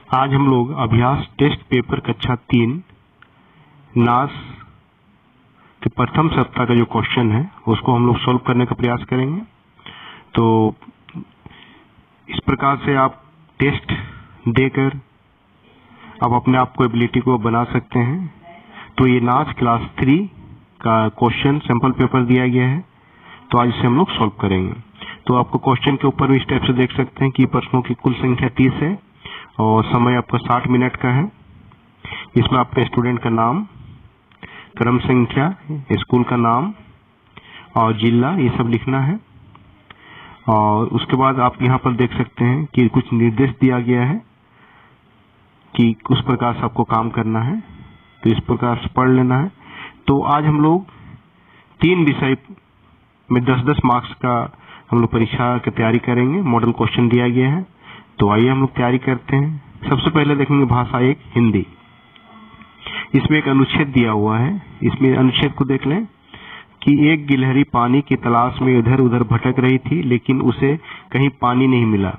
आज हम लोग अभ्यास टेस्ट पेपर कक्षा 3 नास के प्रथम सप्ताह का जो क्वेश्चन है उसको हम लोग सॉल्व करने का प्रयास करेंगे। तो इस प्रकार से आप टेस्ट देकर आप अपने आप को एबिलिटी को बना सकते हैं। तो ये नास क्लास 3 का क्वेश्चन सैंपल पेपर दिया गया है, तो आज इसे हम लोग सॉल्व करेंगे। तो आपको क्वेश्चन के ऊपर भी इस टाइप से देख सकते हैं कि प्रश्नों की कुल संख्या 30 है और समय आपका 60 मिनट का है। इसमें आपके स्टूडेंट का नाम, क्रम संख्या, स्कूल का नाम और जिला ये सब लिखना है। और उसके बाद आप यहाँ पर देख सकते हैं कि कुछ निर्देश दिया गया है कि उस प्रकार से आपको काम करना है, तो इस प्रकार से पढ़ लेना है। तो आज हम लोग 3 विषय में 10-10 मार्क्स का हम लोग परीक्षा की तैयारी करेंगे। मॉडल क्वेश्चन दिया गया है, तो आइए हम लोग तैयारी करते हैं। सबसे पहले देखेंगे भाषा 1 हिंदी। इसमें एक अनुच्छेद दिया हुआ है, इसमें अनुच्छेद को देख लें कि एक गिलहरी पानी की तलाश में इधर उधर भटक रही थी, लेकिन उसे कहीं पानी नहीं मिला।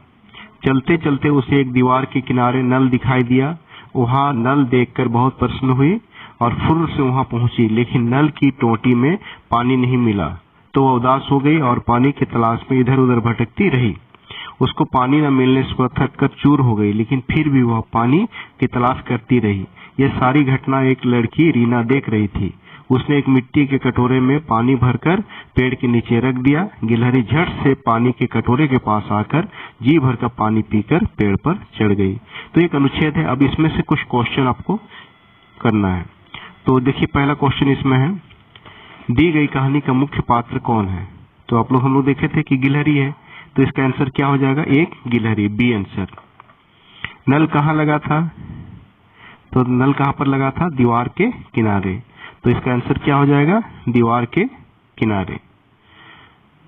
चलते चलते उसे एक दीवार के किनारे नल दिखाई दिया। वहां नल देखकर बहुत प्रसन्न हुई और फुर्र से वहां पहुंची, लेकिन नल की टोंटी में पानी नहीं मिला। तो वह उदास हो गई और पानी की तलाश में इधर उधर भटकती रही। उसको पानी न मिलने से वह थक कर चूर हो गई, लेकिन फिर भी वह पानी की तलाश करती रही। यह सारी घटना एक लड़की रीना देख रही थी। उसने एक मिट्टी के कटोरे में पानी भरकर पेड़ के नीचे रख दिया। गिलहरी झट से पानी के कटोरे के पास आकर जी भर का पानी पीकर पेड़ पर चढ़ गई। तो एक अनुच्छेद है। अब इसमें से कुछ क्वेश्चन आपको करना है। तो देखिए पहला क्वेश्चन इसमें है, दी गई कहानी का मुख्य पात्र कौन है? तो हम लोग देखे थे कि गिलहरी है, तो इसका आंसर क्या हो जाएगा? एक गिलहरी, बी आंसर। नल कहाँ लगा था? तो नल कहाँ पर लगा था? दीवार के किनारे, तो इसका आंसर क्या हो जाएगा? दीवार के किनारे।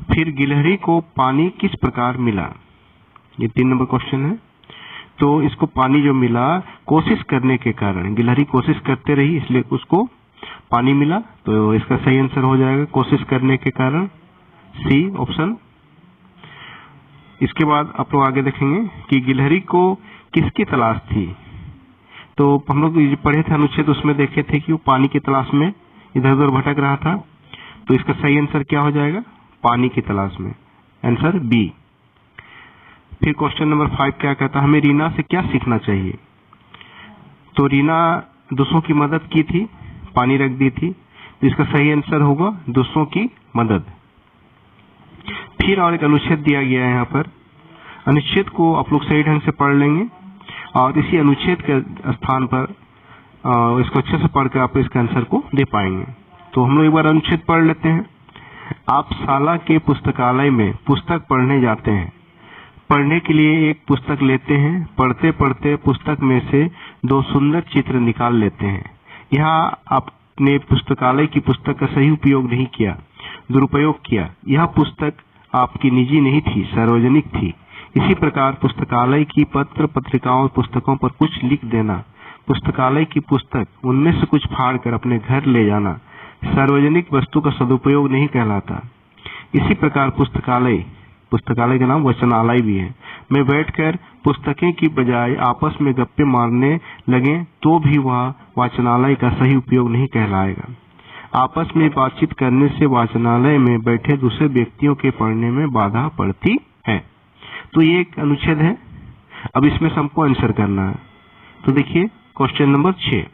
फिर गिलहरी को पानी किस प्रकार मिला? ये 3 नंबर क्वेश्चन है। तो इसको पानी जो मिला कोशिश करने के कारण, गिलहरी कोशिश करते रही इसलिए उसको पानी मिला। तो इसका सही आंसर हो जाएगा कोशिश करने के कारण, सी ऑप्शन। इसके बाद आप लोग आगे देखेंगे कि गिलहरी को किसकी तलाश थी? तो हम लोग पढ़े थे अनुच्छेद, उसमें देखे थे कि वो पानी की तलाश में इधर उधर भटक रहा था। तो इसका सही आंसर क्या हो जाएगा? पानी की तलाश में, आंसर बी। फिर क्वेश्चन नंबर 5 क्या कहता है, हमें रीना से क्या सीखना चाहिए? तो रीना दूसरों की मदद की थी, पानी रख दी थी, तो इसका सही आंसर होगा दूसरों की मदद। फिर और एक अनुच्छेद दिया गया है यहाँ पर। अनुच्छेद को आप लोग सही ढंग से पढ़ लेंगे और इसी अनुच्छेद के स्थान पर इसको अच्छे से पढ़कर आप इसके आंसर को दे पाएंगे। तो हम लोग एक बार अनुच्छेद पढ़ लेते हैं। आप शाला के पुस्तकालय में पुस्तक पढ़ने जाते हैं। पढ़ने के लिए एक पुस्तक लेते हैं। पढ़ते पढ़ते पुस्तक में से 2 सुंदर चित्र निकाल लेते हैं। यहाँ आपने पुस्तकालय की पुस्तक का सही उपयोग नहीं किया, दुरुपयोग किया। यह पुस्तक आपकी निजी नहीं थी, सार्वजनिक थी। इसी प्रकार पुस्तकालय की पत्र पत्रिकाओं और पुस्तकों पर कुछ लिख देना, पुस्तकालय की पुस्तक उनमें से कुछ फाड़ कर अपने घर ले जाना सार्वजनिक वस्तु का सदुपयोग नहीं कहलाता। इसी प्रकार पुस्तकालय का नाम वचनालय भी है, में बैठकर पुस्तकें की बजाय आपस में गप्पे मारने लगे तो भी वह वाचनालय का सही उपयोग नहीं कहलाएगा। आपस में बातचीत करने से वाचनालय में बैठे दूसरे व्यक्तियों के पढ़ने में बाधा पड़ती है। तो ये एक अनुच्छेद है। अब इसमें सबको आंसर करना है। तो देखिए क्वेश्चन नंबर 6,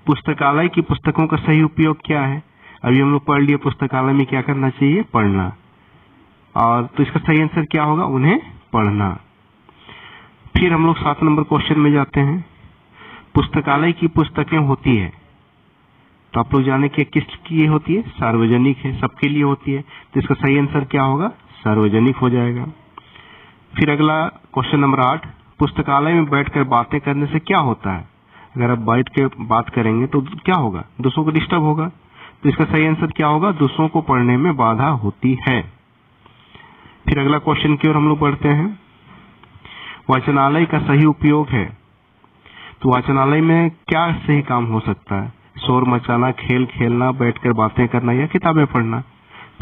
पुस्तकालय की पुस्तकों का सही उपयोग क्या है? अभी हम लोग पढ़ लिए पुस्तकालय में क्या करना चाहिए? पढ़ना। और तो इसका सही आंसर क्या होगा? उन्हें पढ़ना। फिर हम लोग 7 नंबर क्वेश्चन में जाते हैं। पुस्तकालय की पुस्तकें होती है, तो आप लोग जाने कि किसकी होती है? सार्वजनिक है, सबके लिए होती है। तो इसका सही आंसर क्या होगा? सार्वजनिक हो जाएगा। फिर अगला क्वेश्चन नंबर 8, पुस्तकालय में बैठकर बातें करने से क्या होता है? अगर आप बैठ के बात करेंगे तो क्या होगा? दूसरों को डिस्टर्ब होगा। तो इसका सही आंसर क्या होगा? दूसरों को पढ़ने में बाधा होती है। फिर अगला क्वेश्चन की ओर हम लोग बढ़ते हैं। वाचनालय का सही उपयोग है, तो वाचनालय में क्या सही काम हो सकता है? शोर मचाना, खेल खेलना, बैठकर बातें करना या किताबें पढ़ना।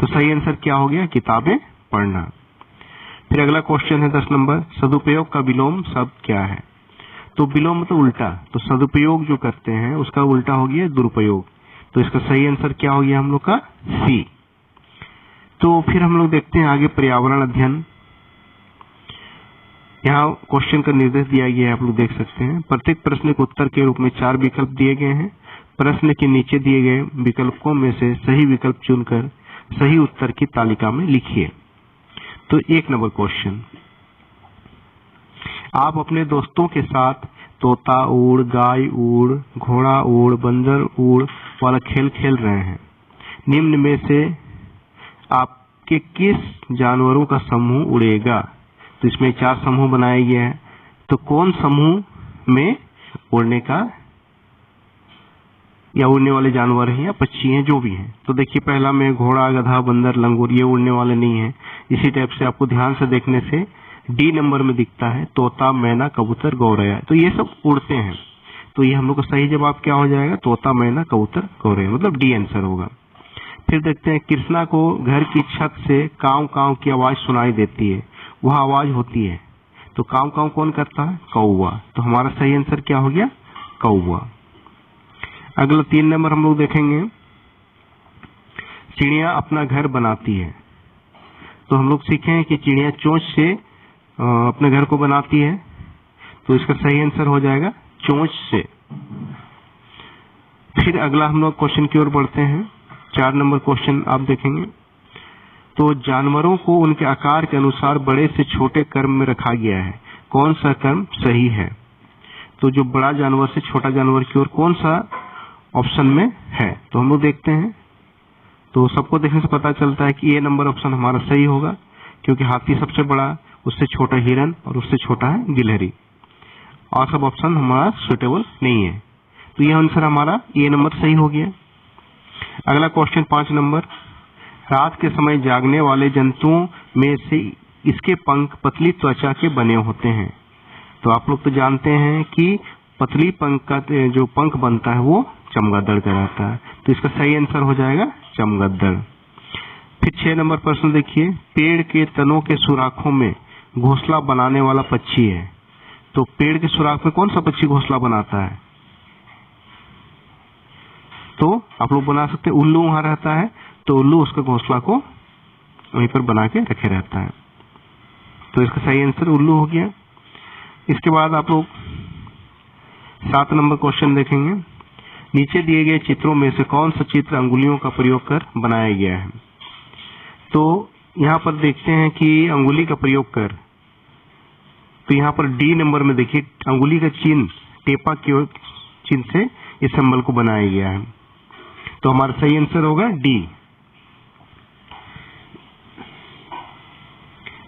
तो सही आंसर क्या हो गया? किताबें पढ़ना। फिर अगला क्वेश्चन है 10 नंबर, सदुपयोग का विलोम शब्द क्या है? तो विलोम मतलब उल्टा, तो सदुपयोग जो करते हैं उसका उल्टा हो गया दुरुपयोग। तो इसका सही आंसर क्या हो गया हम लोग का? सी। तो फिर हम लोग देखते हैं आगे पर्यावरण अध्ययन। यहाँ क्वेश्चन का निर्देश दिया गया है, आप लोग देख सकते हैं। प्रत्येक प्रश्न के उत्तर के रूप में 4 विकल्प दिए गए हैं। प्रश्न के नीचे दिए गए विकल्पों में से सही विकल्प चुनकर सही उत्तर की तालिका में लिखिए। तो 1 नंबर क्वेश्चन, आप अपने दोस्तों के साथ तोता उड़, गाय उड़, घोड़ा उड़, बंदर उड़ वाला खेल खेल रहे हैं। निम्न में से आपके किस जानवरों का समूह उड़ेगा? तो इसमें 4 समूह बनाए गए हैं। तो कौन समूह में उड़ने का या उड़ने वाले जानवर हैं या पक्षी हैं, जो भी हैं। तो देखिए पहला में घोड़ा, गधा, बंदर, लंगूर, ये उड़ने वाले नहीं है। इसी टाइप से आपको ध्यान से देखने से डी नंबर में दिखता है तोता, मैना, कबूतर, गौरैया, तो ये सब उड़ते हैं। तो ये हम लोग का सही जवाब क्या हो जाएगा? तोता, मैना, कबूतर, गौरैया, मतलब डी आंसर होगा। फिर देखते हैं कृष्णा को घर की छत से काव काव की आवाज सुनाई देती है, वह आवाज होती है। तो काव काव कौन करता है? कौवा। तो हमारा सही आंसर क्या हो गया? कौवा। अगला 3 नंबर हम लोग देखेंगे, चिड़िया अपना घर बनाती है। तो हम लोग सीखे हैं कि चिड़िया चोंच से अपने घर को बनाती है। तो इसका सही आंसर हो जाएगा चोंच से। फिर अगला हम लोग क्वेश्चन की ओर बढ़ते हैं। 4 नंबर क्वेश्चन आप देखेंगे, तो जानवरों को उनके आकार के अनुसार बड़े से छोटे क्रम में रखा गया है, कौन सा क्रम सही है? तो जो बड़ा जानवर से छोटा जानवर की ओर कौन सा ऑप्शन में है? तो हम लोग देखते हैं। तो सबको देखने से पता चलता है कि ए नंबर ऑप्शन हमारा सही होगा, क्योंकि हाथी सबसे बड़ा, उससे छोटा हिरन और उससे छोटा है गिलहरी, और सब ऑप्शन हमारा सुटेबल नहीं है। तो यह आंसर हमारा ए नंबर सही हो गया। अगला क्वेश्चन 5 नंबर, रात के समय जागने वाले जंतुओं में से इसके पंख पतली त्वचा के बने होते हैं। तो आप लोग तो जानते हैं कि पतली पंख का जो पंख बनता है वो चमगादड़ का रहता है। तो इसका सही आंसर हो जाएगा चमगादड़। फिर 6 नंबर प्रश्न देखिए, पेड़ के तनों के सुराखों में घोंसला बनाने वाला पक्षी है। तो पेड़ के सुराख में कौन सा पक्षी घोंसला बनाता है? तो आप लोग बना सकते हैं, उल्लू वहां रहता है, तो उल्लू उसका घोंसला को वहीं पर बना के रखे रहता है। तो इसका सही आंसर उल्लू हो गया। इसके बाद आप लोग 7 नंबर क्वेश्चन देखेंगे, नीचे दिए गए चित्रों में से कौन सा चित्र अंगुलियों का प्रयोग कर बनाया गया है? तो यहाँ पर देखते हैं कि अंगुली का प्रयोग कर, तो यहाँ पर डी नंबर में देखिए अंगुली का चिन्ह, टेपा के चिन्ह से इस सिंबल को बनाया गया है। तो हमारा सही आंसर होगा डी।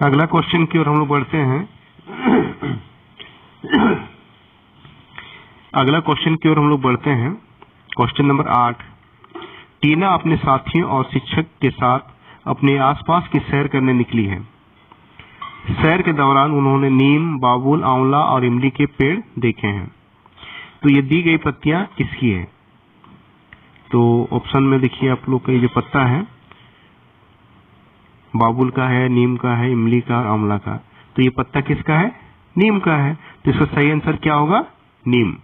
अगला क्वेश्चन की ओर हम लोग बढ़ते हैं। क्वेश्चन नंबर 8, टीना अपने साथियों और शिक्षक के साथ अपने आसपास की सैर करने निकली है। सैर के दौरान उन्होंने नीम, बाबुल, आंवला और इमली के पेड़ देखे हैं। तो ये दी गई पत्तियां किसकी है? तो ऑप्शन में देखिए आप लोग का ये जो पत्ता है बाबुल का है, नीम का है, इमली का और आंवला का। तो ये पत्ता किसका है? नीम का है। तो इसका सही आंसर क्या होगा? नीम।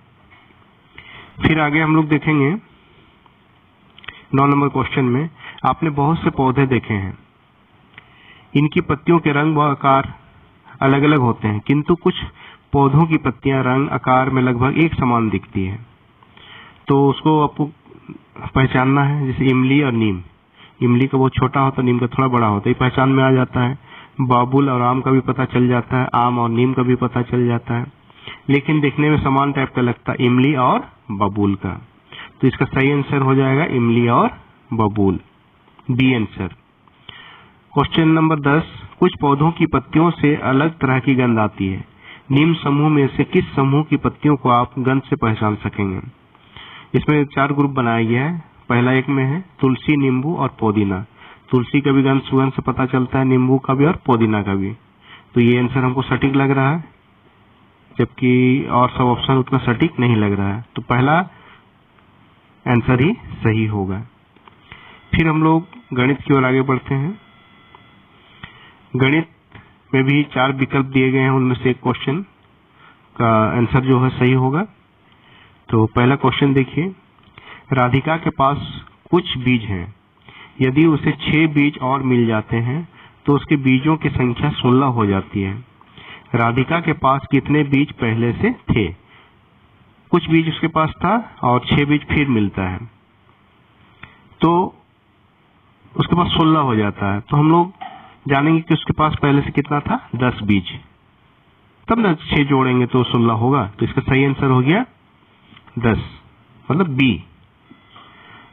फिर आगे हम लोग देखेंगे 9 नंबर क्वेश्चन में, आपने बहुत से पौधे देखे हैं, इनकी पत्तियों के रंग व आकार अलग अलग होते हैं, किंतु कुछ पौधों की पत्तियां रंग आकार में लगभग एक समान दिखती है। तो उसको आपको पहचानना है, जैसे इमली और नीम। इमली का बहुत छोटा होता है, नीम का थोड़ा बड़ा होता है, ये पहचान में आ जाता है। बाबुल और आम का भी पता चल जाता है, आम और नीम का भी पता चल जाता है, लेकिन देखने में समान टाइप का लगता है इमली और बबूल का। तो इसका सही आंसर हो जाएगा इमली और बबूल, बी आंसर। क्वेश्चन नंबर 10, कुछ पौधों की पत्तियों से अलग तरह की गंध आती है, निम्न समूह में से किस समूह की पत्तियों को आप गंध से पहचान सकेंगे? इसमें 4 ग्रुप बनाया गया है। पहला एक में है तुलसी, नींबू और पुदीना। तुलसी का भी गंध सुगंध से पता चलता है, नींबू का भी और पुदीना का भी। तो ये आंसर हमको सटीक लग रहा है, जबकि और सब ऑप्शन उतना सटीक नहीं लग रहा है। तो पहला आंसर ही सही होगा। फिर हम लोग गणित की ओर आगे बढ़ते हैं। गणित में भी 4 विकल्प दिए गए हैं, उनमें से एक क्वेश्चन का आंसर जो है सही होगा। तो पहला क्वेश्चन देखिए, राधिका के पास कुछ बीज हैं, यदि उसे 6 बीज और मिल जाते हैं तो उसके बीजों की संख्या 16 हो जाती है। राधिका के पास कितने बीज पहले से थे? कुछ बीज उसके पास था और 6 बीज फिर मिलता है, तो उसके पास 16 हो जाता है। तो हम लोग जानेंगे कि उसके पास पहले से कितना था, 10 बीज, तब ना 6 जोड़ेंगे तो 16 होगा। तो इसका सही आंसर हो गया 10, मतलब बी।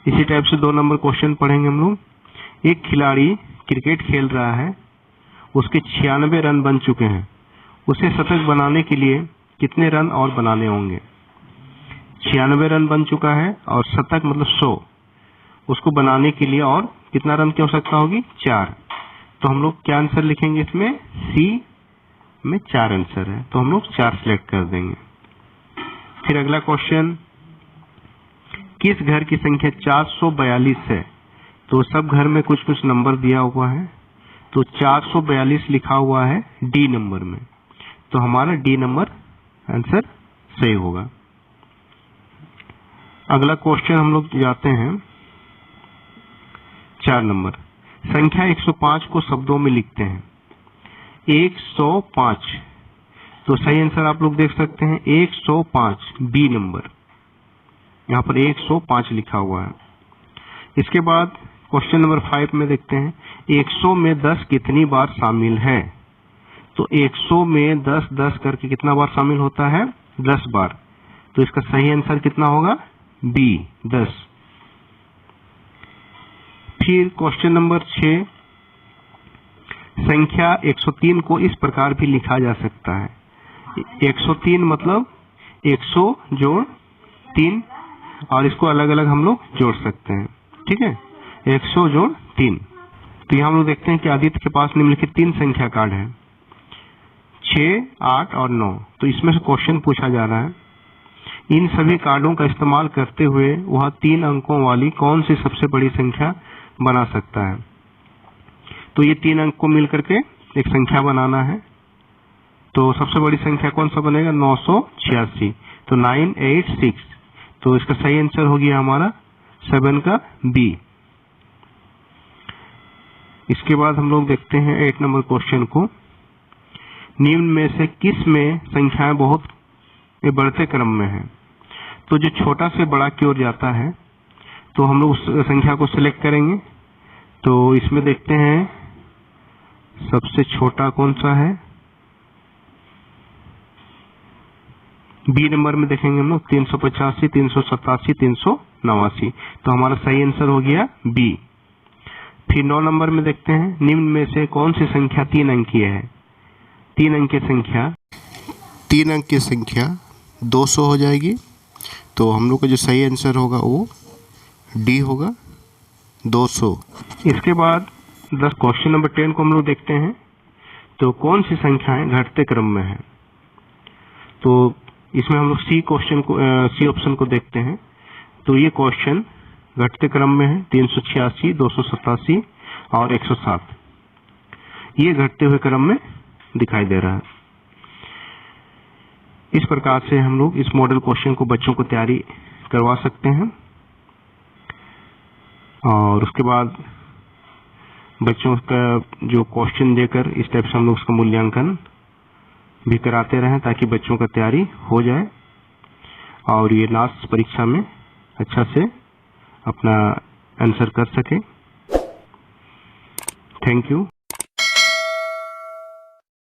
इसी टाइप से 2 नंबर क्वेश्चन पढ़ेंगे हम लोग। एक खिलाड़ी क्रिकेट खेल रहा है, उसके 96 रन बन चुके हैं, उसे शतक बनाने के लिए कितने रन और बनाने होंगे? 96 रन बन चुका है और शतक मतलब 100, उसको बनाने के लिए और कितना रन की आवश्यकता होगी? 4। तो हम लोग क्या आंसर लिखेंगे इसमें? सी में 4 आंसर है, तो हम लोग 4 सिलेक्ट कर देंगे। फिर अगला क्वेश्चन, किस घर की संख्या 442 है? तो सब घर में कुछ कुछ नंबर दिया हुआ है, तो 442 लिखा हुआ है डी नंबर में, तो हमारा डी नंबर आंसर सही होगा। अगला क्वेश्चन हम लोग जाते हैं 4 नंबर। संख्या 105 को शब्दों में लिखते हैं। 105, तो सही आंसर आप लोग देख सकते हैं 105, बी नंबर, यहाँ पर 105 लिखा हुआ है। इसके बाद क्वेश्चन नंबर 5 में देखते हैं, 100 में 10 कितनी बार शामिल है? तो 100 में 10 10 करके कितना बार शामिल होता है? 10 बार। तो इसका सही आंसर कितना होगा? बी, 10। फिर क्वेश्चन नंबर 6, संख्या 103 को इस प्रकार भी लिखा जा सकता है। 103 मतलब 100 जोड़ 3, और इसको अलग अलग हम लोग जोड़ सकते हैं, ठीक है, 100 जोड़ 3। तो यहाँ हम लोग देखते हैं कि आदित्य के पास निम्नलिखित 3 संख्या कार्ड है, 6, 8 और 9। तो इसमें से क्वेश्चन पूछा जा रहा है, इन सभी कार्डों का इस्तेमाल करते हुए वह 3 अंकों वाली कौन सी सबसे बड़ी संख्या बना सकता है? तो ये 3 अंक को मिलकर के एक संख्या बनाना है, तो सबसे बड़ी संख्या कौन सा बनेगा? 986, तो 986। तो इसका सही आंसर हो गया हमारा 7 का बी। इसके बाद हम लोग देखते हैं 8 नंबर क्वेश्चन को, निम्न में से किस में संख्याएं बहुत बढ़ते क्रम में है? तो जो छोटा से बड़ा की ओर जाता है, तो हम लोग उस संख्या को सिलेक्ट करेंगे। तो इसमें देखते हैं सबसे छोटा कौन सा है, बी नंबर में देखेंगे हम लोग 385, 387, 389, तो हमारा सही आंसर हो गया बी। फिर 9 नंबर में देखते हैं, निम्न में से कौन सी संख्या 3 अंकीय है? 3 अंक की संख्या 200 हो जाएगी, तो हम लोग का जो सही आंसर होगा वो डी होगा, 200। इसके बाद क्वेश्चन नंबर 10 को हम लोग देखते हैं, तो कौन सी संख्याएं घटते क्रम में है? तो इसमें हम लोग सी ऑप्शन को देखते हैं। तो ये क्वेश्चन घटते क्रम में है, 386, 287 और 107, ये घटते हुए क्रम में दिखाई दे रहा है। इस प्रकार से हम लोग इस मॉडल क्वेश्चन को बच्चों को तैयारी करवा सकते हैं, और उसके बाद बच्चों का जो क्वेश्चन देकर इस टाइप से हम लोग उसका मूल्यांकन भी कराते रहें, ताकि बच्चों का तैयारी हो जाए और ये लास्ट परीक्षा में अच्छा से अपना आंसर कर सके। Thank you.